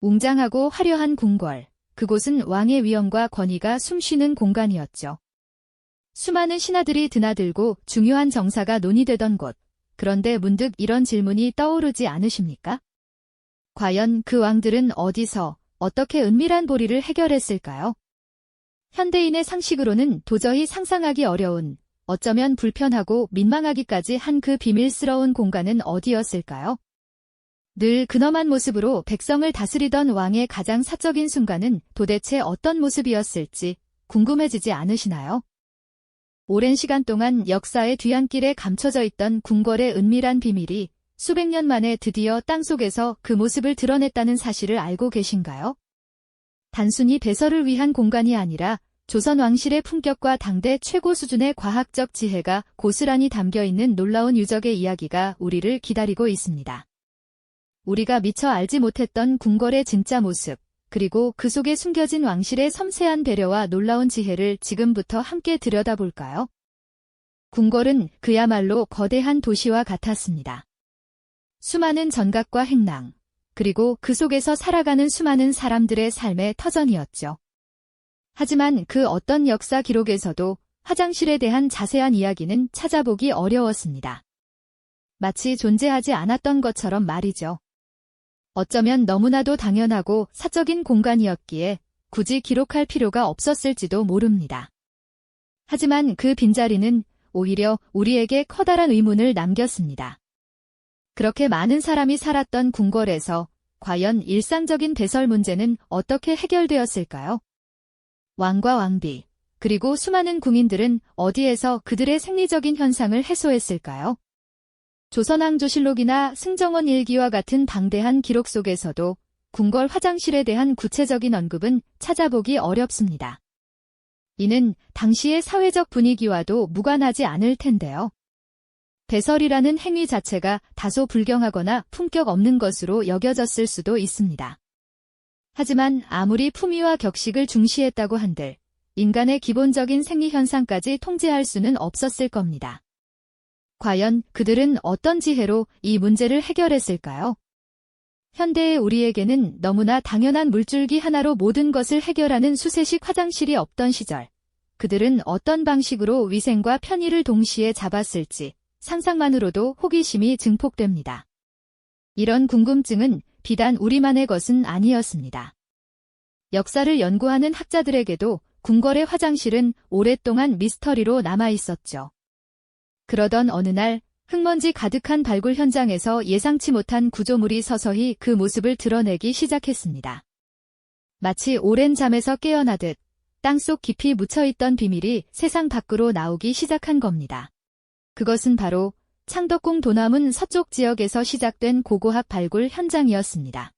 웅장하고 화려한 궁궐, 그곳은 왕의 위엄과 권위가 숨쉬는 공간이었죠. 수많은 신하들이 드나들고 중요한 정사가 논의되던 곳. 그런데 문득 이런 질문이 떠오르지 않으십니까? 과연 그 왕들은 어디서, 어떻게 은밀한 고리를 해결했을까요? 현대인의 상식으로는 도저히 상상하기 어려운, 어쩌면 불편하고 민망하기까지 한 그 비밀스러운 공간은 어디였을까요? 늘 근엄한 모습으로 백성을 다스리던 왕의 가장 사적인 순간은 도대체 어떤 모습이었을지 궁금해지지 않으시나요? 오랜 시간 동안 역사의 뒤안길에 감춰져 있던 궁궐의 은밀한 비밀이 수백 년 만에 드디어 땅속에서 그 모습을 드러냈다는 사실을 알고 계신가요? 단순히 배설을 위한 공간이 아니라 조선 왕실의 품격과 당대 최고 수준의 과학적 지혜가 고스란히 담겨있는 놀라운 유적의 이야기가 우리를 기다리고 있습니다. 우리가 미처 알지 못했던 궁궐의 진짜 모습, 그리고 그 속에 숨겨진 왕실의 섬세한 배려와 놀라운 지혜를 지금부터 함께 들여다볼까요? 궁궐은 그야말로 거대한 도시와 같았습니다. 수많은 전각과 행랑, 그리고 그 속에서 살아가는 수많은 사람들의 삶의 터전이었죠. 하지만 그 어떤 역사 기록에서도 화장실에 대한 자세한 이야기는 찾아보기 어려웠습니다. 마치 존재하지 않았던 것처럼 말이죠. 어쩌면 너무나도 당연하고 사적인 공간이었기에 굳이 기록할 필요가 없었을지도 모릅니다. 하지만 그 빈자리는 오히려 우리에게 커다란 의문을 남겼습니다. 그렇게 많은 사람이 살았던 궁궐에서 과연 일상적인 배설 문제는 어떻게 해결되었을까요? 왕과 왕비, 그리고 수많은 궁인들은 어디에서 그들의 생리적인 현상을 해소했을까요? 조선왕조실록이나 승정원 일기와 같은 방대한 기록 속에서도 궁궐 화장실에 대한 구체적인 언급은 찾아보기 어렵습니다. 이는 당시의 사회적 분위기와도 무관하지 않을 텐데요. 배설이라는 행위 자체가 다소 불경하거나 품격 없는 것으로 여겨졌을 수도 있습니다. 하지만 아무리 품위와 격식을 중시했다고 한들 인간의 기본적인 생리 현상까지 통제할 수는 없었을 겁니다. 과연 그들은 어떤 지혜로 이 문제를 해결했을까요? 현대의 우리에게는 너무나 당연한 물줄기 하나로 모든 것을 해결하는 수세식 화장실이 없던 시절, 그들은 어떤 방식으로 위생과 편의를 동시에 잡았을지 상상만으로도 호기심이 증폭됩니다. 이런 궁금증은 비단 우리만의 것은 아니었습니다. 역사를 연구하는 학자들에게도 궁궐의 화장실은 오랫동안 미스터리로 남아있었죠. 그러던 어느 날 흙먼지 가득한 발굴 현장에서 예상치 못한 구조물이 서서히 그 모습을 드러내기 시작했습니다. 마치 오랜 잠에서 깨어나듯 땅속 깊이 묻혀있던 비밀이 세상 밖으로 나오기 시작한 겁니다. 그것은 바로 창덕궁 도남은 서쪽 지역에서 시작된 고고학 발굴 현장이었습니다.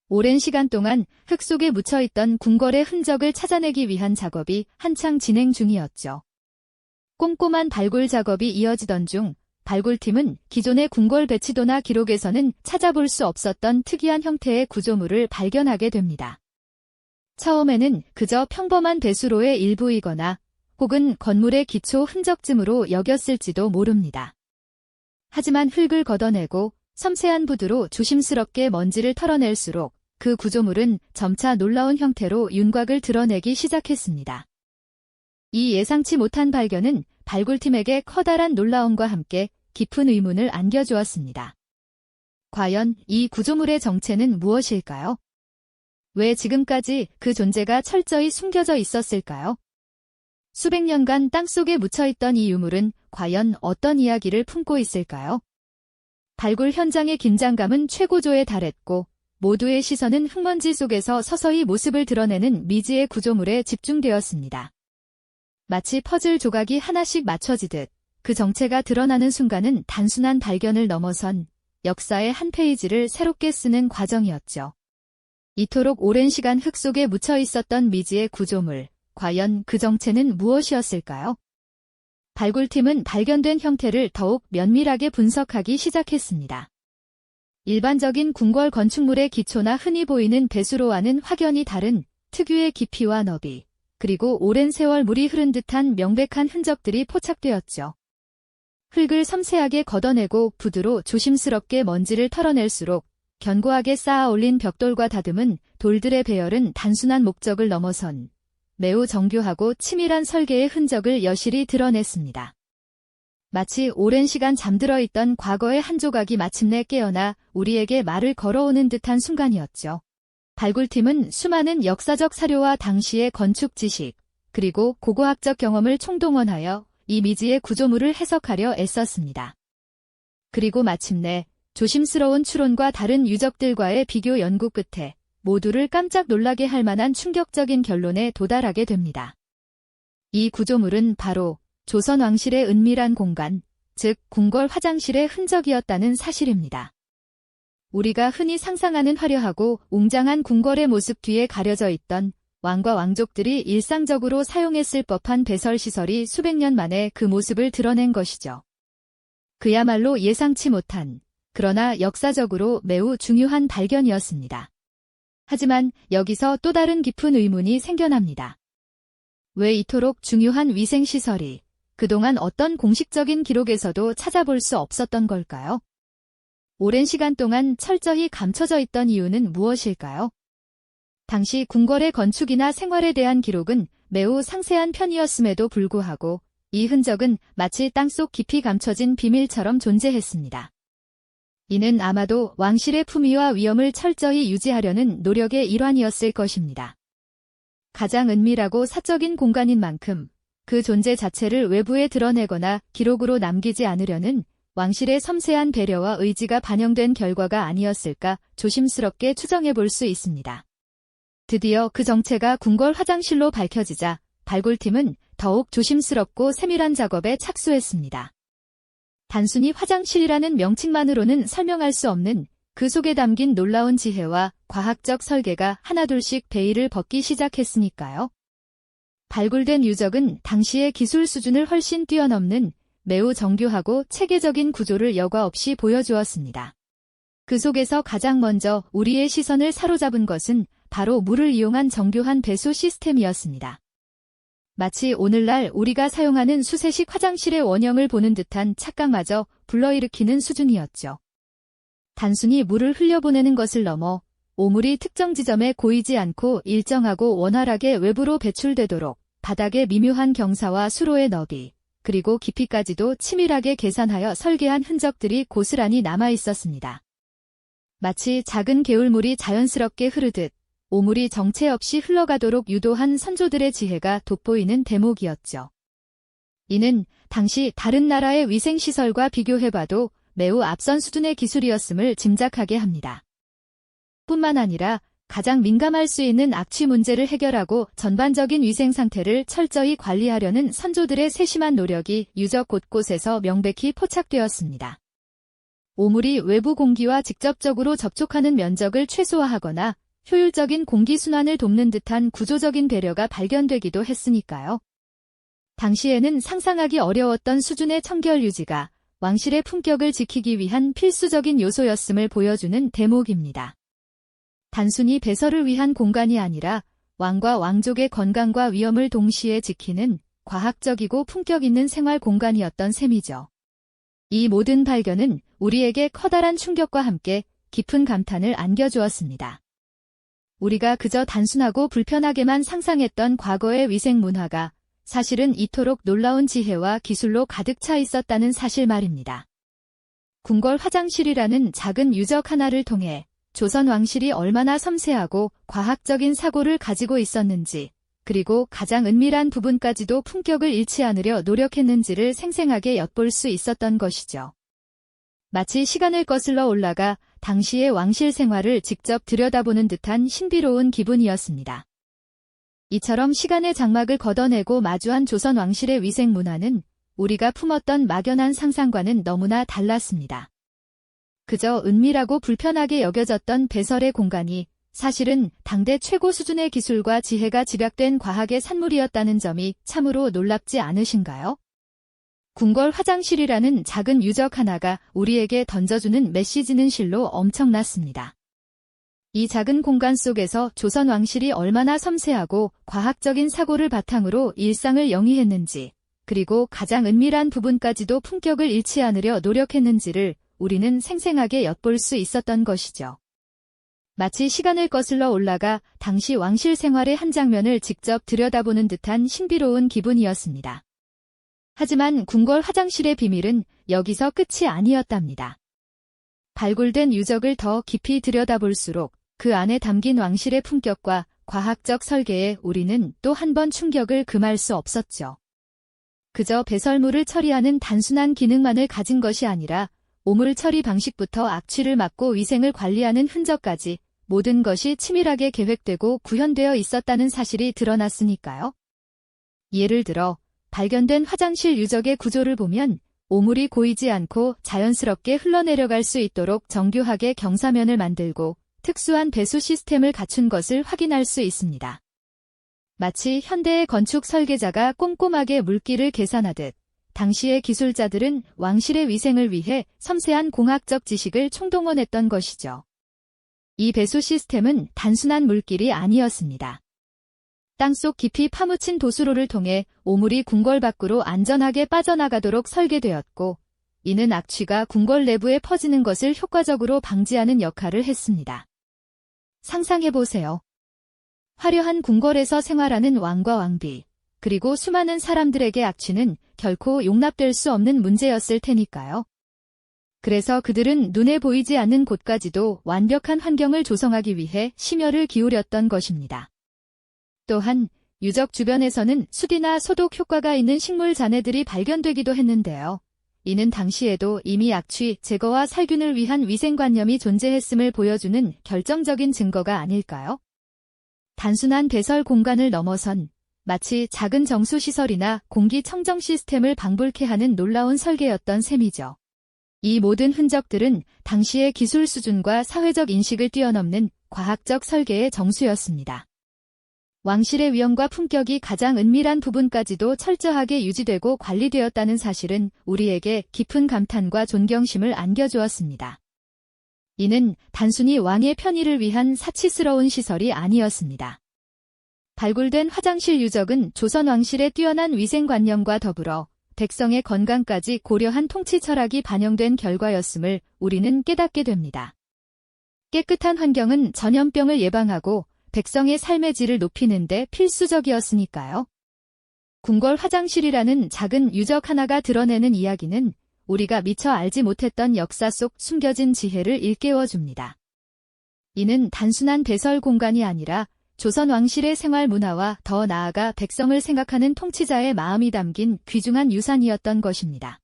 오랜 시간 동안 흙 속에 묻혀있던 궁궐의 흔적을 찾아내기 위한 작업이 한창 진행 중이었죠. 꼼꼼한 발굴 작업이 이어지던 중 발굴팀은 기존의 궁궐 배치도나 기록에서는 찾아볼 수 없었던 특이한 형태의 구조물을 발견하게 됩니다. 처음에는 그저 평범한 배수로의 일부이거나 혹은 건물의 기초 흔적쯤으로 여겼을지도 모릅니다. 하지만 흙을 걷어내고 섬세한 부두로 조심스럽게 먼지를 털어낼수록 그 구조물은 점차 놀라운 형태로 윤곽을 드러내기 시작했습니다. 이 예상치 못한 발견은 발굴팀에게 커다란 놀라움과 함께 깊은 의문을 안겨주었습니다. 과연 이 구조물의 정체는 무엇일까요? 왜 지금까지 그 존재가 철저히 숨겨져 있었을까요? 수백 년간 땅속에 묻혀있던 이 유물은 과연 어떤 이야기를 품고 있을까요? 발굴 현장의 긴장감은 최고조에 달했고 모두의 시선은 흙먼지 속에서 서서히 모습을 드러내는 미지의 구조물에 집중되었습니다. 마치 퍼즐 조각이 하나씩 맞춰지듯 그 정체가 드러나는 순간은 단순한 발견을 넘어선 역사의 한 페이지를 새롭게 쓰는 과정이었죠. 이토록 오랜 시간 흙 속에 묻혀 있었던 미지의 구조물, 과연 그 정체는 무엇이었을까요? 발굴팀은 발견된 형태를 더욱 면밀하게 분석하기 시작했습니다. 일반적인 궁궐 건축물의 기초나 흔히 보이는 배수로와는 확연히 다른 특유의 깊이와 너비, 그리고 오랜 세월 물이 흐른 듯한 명백한 흔적들이 포착되었죠. 흙을 섬세하게 걷어내고 부두로 조심스럽게 먼지를 털어낼수록 견고하게 쌓아 올린 벽돌과 다듬은 돌들의 배열은 단순한 목적을 넘어선 매우 정교하고 치밀한 설계의 흔적을 여실히 드러냈습니다. 마치 오랜 시간 잠들어 있던 과거의 한 조각이 마침내 깨어나 우리에게 말을 걸어오는 듯한 순간이었죠. 발굴팀은 수많은 역사적 사료와 당시의 건축 지식, 그리고 고고학적 경험을 총동원하여 이 미지의 구조물을 해석하려 애썼습니다. 그리고 마침내 조심스러운 추론과 다른 유적들과의 비교 연구 끝에 모두를 깜짝 놀라게 할 만한 충격적인 결론에 도달하게 됩니다. 이 구조물은 바로 조선 왕실의 은밀한 공간, 즉 궁궐 화장실의 흔적이었다는 사실입니다. 우리가 흔히 상상하는 화려하고 웅장한 궁궐의 모습 뒤에 가려져 있던 왕과 왕족들이 일상적으로 사용했을 법한 배설시설이 수백 년 만에 그 모습을 드러낸 것이죠. 그야말로 예상치 못한, 그러나 역사적으로 매우 중요한 발견이었습니다. 하지만 여기서 또 다른 깊은 의문이 생겨납니다. 왜 이토록 중요한 위생시설이 그동안 어떤 공식적인 기록에서도 찾아볼 수 없었던 걸까요? 오랜 시간 동안 철저히 감춰져 있던 이유는 무엇일까요? 당시 궁궐의 건축이나 생활에 대한 기록은 매우 상세한 편이었음에도 불구하고 이 흔적은 마치 땅속 깊이 감춰진 비밀처럼 존재했습니다. 이는 아마도 왕실의 품위와 위엄을 철저히 유지하려는 노력의 일환이었을 것입니다. 가장 은밀하고 사적인 공간인 만큼 그 존재 자체를 외부에 드러내거나 기록으로 남기지 않으려는 왕실의 섬세한 배려와 의지가 반영된 결과가 아니었을까 조심스럽게 추정해 볼 수 있습니다. 드디어 그 정체가 궁궐 화장실로 밝혀지자 발굴팀은 더욱 조심스럽고 세밀한 작업에 착수했습니다. 단순히 화장실이라는 명칭만으로는 설명할 수 없는 그 속에 담긴 놀라운 지혜와 과학적 설계가 하나둘씩 베일을 벗기 시작했으니까요. 발굴된 유적은 당시의 기술 수준을 훨씬 뛰어넘는 매우 정교하고 체계적인 구조를 여과 없이 보여주었습니다. 그 속에서 가장 먼저 우리의 시선을 사로잡은 것은 바로 물을 이용한 정교한 배수 시스템이었습니다. 마치 오늘날 우리가 사용하는 수세식 화장실의 원형을 보는 듯한 착각마저 불러일으키는 수준이었죠. 단순히 물을 흘려보내는 것을 넘어 오물이 특정 지점에 고이지 않고 일정하고 원활하게 외부로 배출되도록 바닥의 미묘한 경사와 수로의 너비, 그리고 깊이까지도 치밀하게 계산하여 설계한 흔적들이 고스란히 남아 있었습니다. 마치 작은 개울물이 자연스럽게 흐르듯 오물이 정체 없이 흘러가도록 유도한 선조들의 지혜가 돋보이는 대목이었죠. 이는 당시 다른 나라의 위생시설과 비교해봐도 매우 앞선 수준의 기술이었음을 짐작하게 합니다. 뿐만 아니라 가장 민감할 수 있는 악취 문제를 해결하고 전반적인 위생 상태를 철저히 관리하려는 선조들의 세심한 노력이 유적 곳곳에서 명백히 포착되었습니다. 오물이 외부 공기와 직접적으로 접촉하는 면적을 최소화하거나 효율적인 공기순환을 돕는 듯한 구조적인 배려가 발견되기도 했으니까요. 당시에는 상상하기 어려웠던 수준의 청결 유지가 왕실의 품격을 지키기 위한 필수적인 요소였음을 보여주는 대목입니다. 단순히 배설을 위한 공간이 아니라 왕과 왕족의 건강과 위엄을 동시에 지키는 과학적이고 품격 있는 생활 공간이었던 셈이죠. 이 모든 발견은 우리에게 커다란 충격과 함께 깊은 감탄을 안겨주었습니다. 우리가 그저 단순하고 불편하게만 상상했던 과거의 위생 문화가 사실은 이토록 놀라운 지혜와 기술로 가득 차 있었다는 사실 말입니다. 궁궐 화장실이라는 작은 유적 하나를 통해 조선 왕실이 얼마나 섬세하고 과학적인 사고를 가지고 있었는지, 그리고 가장 은밀한 부분까지도 품격을 잃지 않으려 노력했는지를 생생하게 엿볼 수 있었던 것이죠. 마치 시간을 거슬러 올라가 당시의 왕실 생활을 직접 들여다보는 듯한 신비로운 기분이었습니다. 이처럼 시간의 장막을 걷어내고 마주한 조선 왕실의 위생 문화는 우리가 품었던 막연한 상상과는 너무나 달랐습니다. 그저 은밀하고 불편하게 여겨졌던 배설의 공간이 사실은 당대 최고 수준의 기술과 지혜가 집약된 과학의 산물이었다는 점이 참으로 놀랍지 않으신가요? 궁궐 화장실이라는 작은 유적 하나가 우리에게 던져주는 메시지는 실로 엄청났습니다. 이 작은 공간 속에서 조선 왕실이 얼마나 섬세하고 과학적인 사고를 바탕으로 일상을 영위했는지, 그리고 가장 은밀한 부분까지도 품격을 잃지 않으려 노력했는지를 우리는 생생하게 엿볼 수 있었던 것이죠. 마치 시간을 거슬러 올라가 당시 왕실 생활의 한 장면을 직접 들여다보는 듯한 신비로운 기분이었습니다. 하지만 궁궐 화장실의 비밀은 여기서 끝이 아니었답니다. 발굴된 유적을 더 깊이 들여다볼수록 그 안에 담긴 왕실의 품격과 과학적 설계에 우리는 또 한 번 충격을 금할 수 없었죠. 그저 배설물을 처리하는 단순한 기능만을 가진 것이 아니라 오물 처리 방식부터 악취를 막고 위생을 관리하는 흔적까지 모든 것이 치밀하게 계획되고 구현되어 있었다는 사실이 드러났으니까요. 예를 들어 발견된 화장실 유적의 구조를 보면 오물이 고이지 않고 자연스럽게 흘러내려갈 수 있도록 정교하게 경사면을 만들고 특수한 배수 시스템을 갖춘 것을 확인할 수 있습니다. 마치 현대의 건축 설계자가 꼼꼼하게 물길을 계산하듯 당시의 기술자들은 왕실의 위생을 위해 섬세한 공학적 지식을 총동원했던 것이죠. 이 배수 시스템은 단순한 물길이 아니었습니다. 땅속 깊이 파묻힌 도수로를 통해 오물이 궁궐 밖으로 안전하게 빠져나가도록 설계되었고, 이는 악취가 궁궐 내부에 퍼지는 것을 효과적으로 방지하는 역할을 했습니다. 상상해보세요. 화려한 궁궐에서 생활하는 왕과 왕비, 그리고 수많은 사람들에게 악취는 결코 용납될 수 없는 문제였을 테니까요. 그래서 그들은 눈에 보이지 않는 곳까지도 완벽한 환경을 조성하기 위해 심혈을 기울였던 것입니다. 또한 유적 주변에서는 수디나 소독 효과가 있는 식물 잔해들이 발견되기도 했는데요. 이는 당시에도 이미 악취 제거와 살균을 위한 위생관념이 존재했음을 보여주는 결정적인 증거가 아닐까요? 단순한 배설 공간을 넘어선 마치 작은 정수시설이나 공기청정 시스템을 방불케 하는 놀라운 설계였던 셈이죠. 이 모든 흔적들은 당시의 기술 수준과 사회적 인식을 뛰어넘는 과학적 설계의 정수였습니다. 왕실의 위엄과 품격이 가장 은밀한 부분까지도 철저하게 유지되고 관리되었다는 사실은 우리에게 깊은 감탄과 존경심을 안겨주었습니다. 이는 단순히 왕의 편의를 위한 사치스러운 시설이 아니었습니다. 발굴된 화장실 유적은 조선 왕실의 뛰어난 위생관념과 더불어 백성의 건강까지 고려한 통치 철학이 반영된 결과였음을 우리는 깨닫게 됩니다. 깨끗한 환경은 전염병을 예방하고 백성의 삶의 질을 높이는 데 필수적이었으니까요. 궁궐 화장실이라는 작은 유적 하나가 드러내는 이야기는 우리가 미처 알지 못했던 역사 속 숨겨진 지혜를 일깨워줍니다. 이는 단순한 배설 공간이 아니라 조선 왕실의 생활 문화와 더 나아가 백성을 생각하는 통치자의 마음이 담긴 귀중한 유산이었던 것입니다.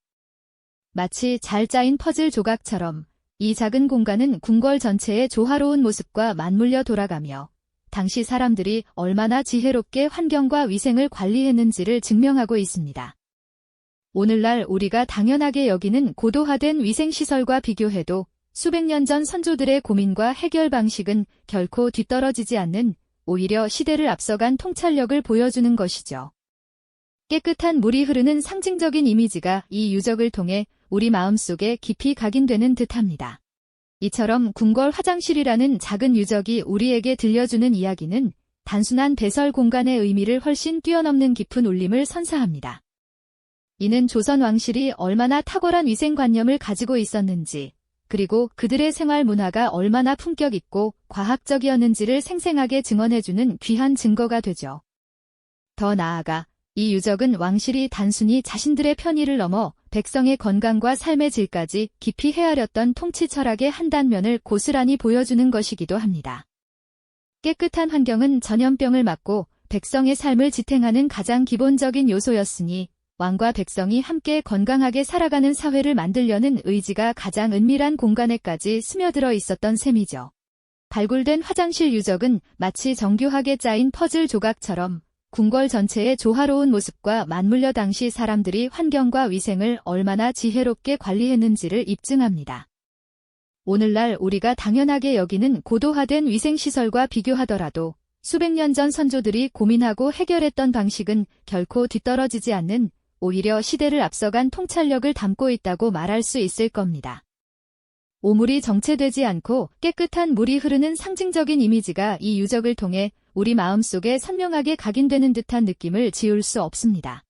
마치 잘 짜인 퍼즐 조각처럼 이 작은 공간은 궁궐 전체의 조화로운 모습과 맞물려 돌아가며 당시 사람들이 얼마나 지혜롭게 환경과 위생을 관리했는지를 증명하고 있습니다. 오늘날 우리가 당연하게 여기는 고도화된 위생시설과 비교해도 수백 년 전 선조들의 고민과 해결 방식은 결코 뒤떨어지지 않는 오히려 시대를 앞서간 통찰력을 보여주는 것이죠. 깨끗한 물이 흐르는 상징적인 이미지가 이 유적을 통해 우리 마음속에 깊이 각인되는 듯합니다. 이처럼 궁궐 화장실이라는 작은 유적이 우리에게 들려주는 이야기는 단순한 배설 공간의 의미를 훨씬 뛰어넘는 깊은 울림을 선사합니다. 이는 조선 왕실이 얼마나 탁월한 위생관념을 가지고 있었는지, 그리고 그들의 생활 문화가 얼마나 품격 있고 과학적이었는지를 생생하게 증언해주는 귀한 증거가 되죠. 더 나아가 이 유적은 왕실이 단순히 자신들의 편의를 넘어 백성의 건강과 삶의 질까지 깊이 헤아렸던 통치 철학의 한 단면을 고스란히 보여주는 것이기도 합니다. 깨끗한 환경은 전염병을 막고 백성의 삶을 지탱하는 가장 기본적인 요소였으니 왕과 백성이 함께 건강하게 살아가는 사회를 만들려는 의지가 가장 은밀한 공간에까지 스며들어 있었던 셈이죠. 발굴된 화장실 유적은 마치 정교하게 짜인 퍼즐 조각처럼 궁궐 전체의 조화로운 모습과 맞물려 당시 사람들이 환경과 위생을 얼마나 지혜롭게 관리했는지를 입증합니다. 오늘날 우리가 당연하게 여기는 고도화된 위생시설과 비교하더라도 수백 년 전 선조들이 고민하고 해결했던 방식은 결코 뒤떨어지지 않는 오히려 시대를 앞서간 통찰력을 담고 있다고 말할 수 있을 겁니다. 오물이 정체되지 않고 깨끗한 물이 흐르는 상징적인 이미지가 이 유적을 통해 우리 마음속에 선명하게 각인되는 듯한 느낌을 지울 수 없습니다.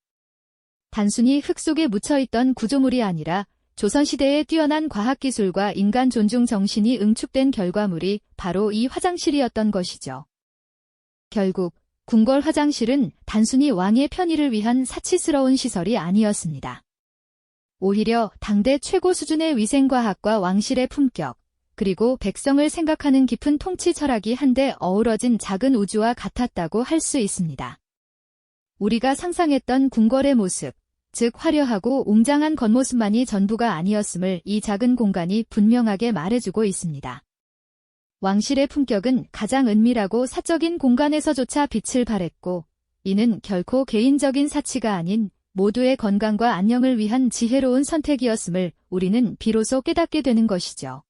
단순히 흙 속에 묻혀있던 구조물이 아니라 조선시대의 뛰어난 과학기술과 인간 존중 정신이 응축된 결과물이 바로 이 화장실이었던 것이죠. 결국 궁궐 화장실은 단순히 왕의 편의를 위한 사치스러운 시설이 아니었습니다. 오히려 당대 최고 수준의 위생과학과 왕실의 품격, 그리고 백성을 생각하는 깊은 통치 철학이 한데 어우러진 작은 우주와 같았다고 할 수 있습니다. 우리가 상상했던 궁궐의 모습, 즉 화려하고 웅장한 겉모습만이 전부가 아니었음을 이 작은 공간이 분명하게 말해주고 있습니다. 왕실의 품격은 가장 은밀하고 사적인 공간에서조차 빛을 발했고, 이는 결코 개인적인 사치가 아닌 모두의 건강과 안녕을 위한 지혜로운 선택이었음을 우리는 비로소 깨닫게 되는 것이죠.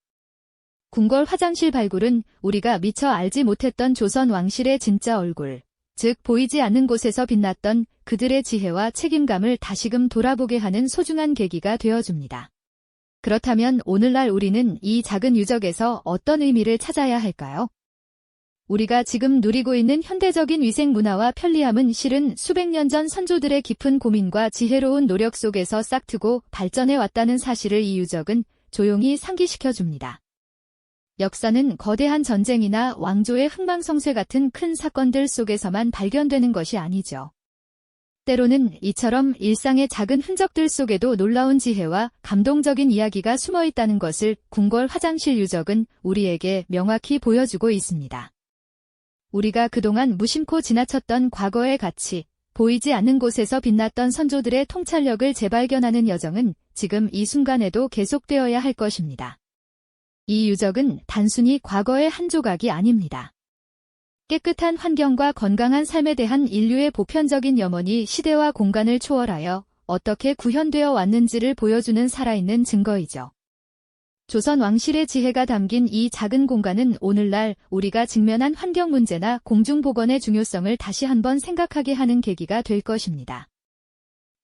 궁궐 화장실 발굴은 우리가 미처 알지 못했던 조선 왕실의 진짜 얼굴, 즉 보이지 않는 곳에서 빛났던 그들의 지혜와 책임감을 다시금 돌아보게 하는 소중한 계기가 되어줍니다. 그렇다면 오늘날 우리는 이 작은 유적에서 어떤 의미를 찾아야 할까요? 우리가 지금 누리고 있는 현대적인 위생 문화와 편리함은 실은 수백 년 전 선조들의 깊은 고민과 지혜로운 노력 속에서 싹트고 발전해 왔다는 사실을 이 유적은 조용히 상기시켜줍니다. 역사는 거대한 전쟁이나 왕조의 흥망성쇠 같은 큰 사건들 속에서만 발견되는 것이 아니죠. 때로는 이처럼 일상의 작은 흔적들 속에도 놀라운 지혜와 감동적인 이야기가 숨어 있다는 것을 궁궐 화장실 유적은 우리에게 명확히 보여주고 있습니다. 우리가 그동안 무심코 지나쳤던 과거의 가치, 보이지 않는 곳에서 빛났던 선조들의 통찰력을 재발견하는 여정은 지금 이 순간에도 계속되어야 할 것입니다. 이 유적은 단순히 과거의 한 조각이 아닙니다. 깨끗한 환경과 건강한 삶에 대한 인류의 보편적인 염원이 시대와 공간을 초월하여 어떻게 구현되어 왔는지를 보여주는 살아있는 증거이죠. 조선 왕실의 지혜가 담긴 이 작은 공간은 오늘날 우리가 직면한 환경 문제나 공중보건의 중요성을 다시 한번 생각하게 하는 계기가 될 것입니다.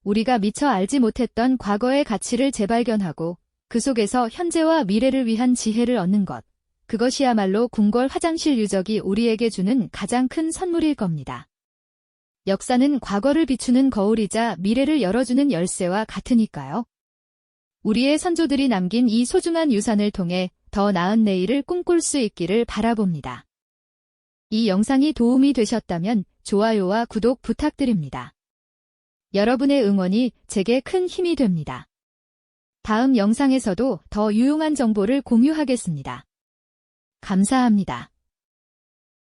우리가 미처 알지 못했던 과거의 가치를 재발견하고 그 속에서 현재와 미래를 위한 지혜를 얻는 것, 그것이야말로 궁궐 화장실 유적이 우리에게 주는 가장 큰 선물일 겁니다. 역사는 과거를 비추는 거울이자 미래를 열어주는 열쇠와 같으니까요. 우리의 선조들이 남긴 이 소중한 유산을 통해 더 나은 내일을 꿈꿀 수 있기를 바라봅니다. 이 영상이 도움이 되셨다면 좋아요와 구독 부탁드립니다. 여러분의 응원이 제게 큰 힘이 됩니다. 다음 영상에서도 더 유용한 정보를 공유하겠습니다. 감사합니다.